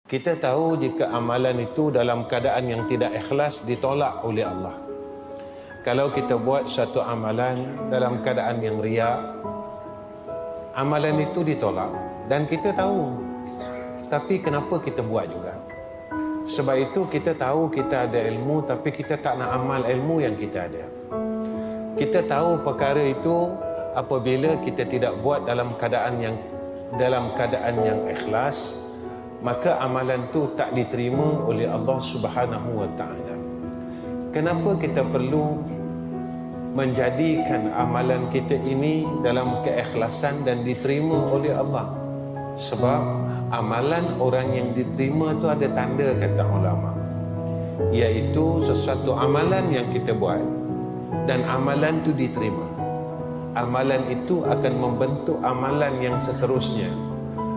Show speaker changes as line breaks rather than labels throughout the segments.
Kita tahu jika amalan itu dalam keadaan yang tidak ikhlas ditolak oleh Allah. Kalau kita buat satu amalan dalam keadaan yang riak, amalan itu ditolak dan kita tahu. Tapi kenapa kita buat juga? Sebab itu kita tahu kita ada ilmu tapi kita tak nak amal ilmu yang kita ada. Kita tahu perkara itu apabila kita tidak buat dalam keadaan yang ikhlas, maka amalan tu tak diterima oleh Allah Subhanahu wa taala. Kenapa kita perlu menjadikan amalan kita ini dalam keikhlasan dan diterima oleh Allah? Sebab amalan orang yang diterima tu ada tanda, kata ulama, iaitu sesuatu amalan yang kita buat dan amalan tu diterima. Amalan itu akan membentuk amalan yang seterusnya.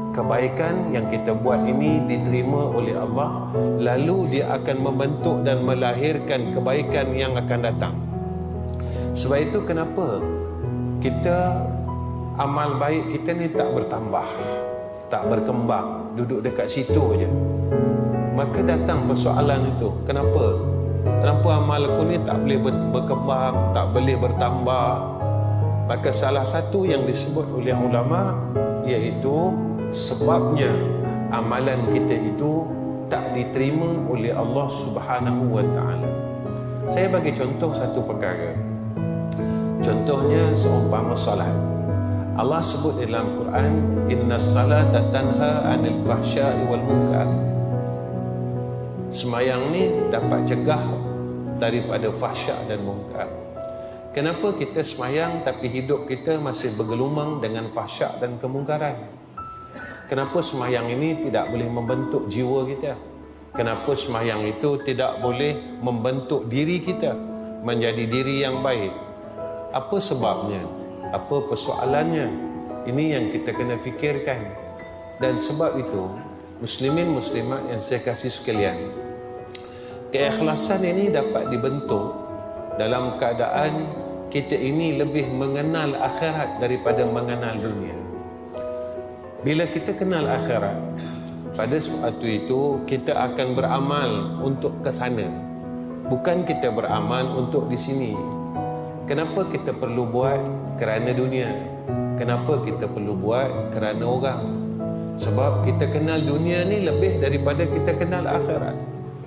Kebaikan yang kita buat ini diterima oleh Allah, lalu dia akan membentuk dan melahirkan kebaikan yang akan datang. Sebab itu kenapa kita amal baik kita ni tak bertambah, tak berkembang, duduk dekat situ aja. Maka datang persoalan itu, kenapa amal aku ni tak boleh berkembang, tak boleh bertambah? Maka salah satu yang disebut oleh ulama iaitu sebabnya amalan kita itu tak diterima oleh Allah Subhanahu wa taala. Saya bagi contoh satu perkara. Contohnya seumpama salat. Allah sebut dalam Quran, innas salata tanha 'anil fahsya'i wal munkar. Semayang ni dapat cegah daripada fahsya' dan munkar. Kenapa kita semayang tapi hidup kita masih bergelumang dengan fahsya' dan kemungkaran? Kenapa semayang ini tidak boleh membentuk jiwa kita? Kenapa semayang itu tidak boleh membentuk diri kita menjadi diri yang baik? Apa sebabnya? Apa persoalannya? Ini yang kita kena fikirkan. Dan sebab itu, muslimin muslimat yang saya kasih sekalian, keikhlasan ini dapat dibentuk dalam keadaan kita ini lebih mengenal akhirat daripada mengenal dunia. Bila kita kenal akhirat, pada waktu itu kita akan beramal untuk ke sana. Bukan kita beramal untuk di sini. Kenapa kita perlu buat? Kerana dunia. Kenapa kita perlu buat? Kerana orang. Sebab kita kenal dunia ni lebih daripada kita kenal akhirat.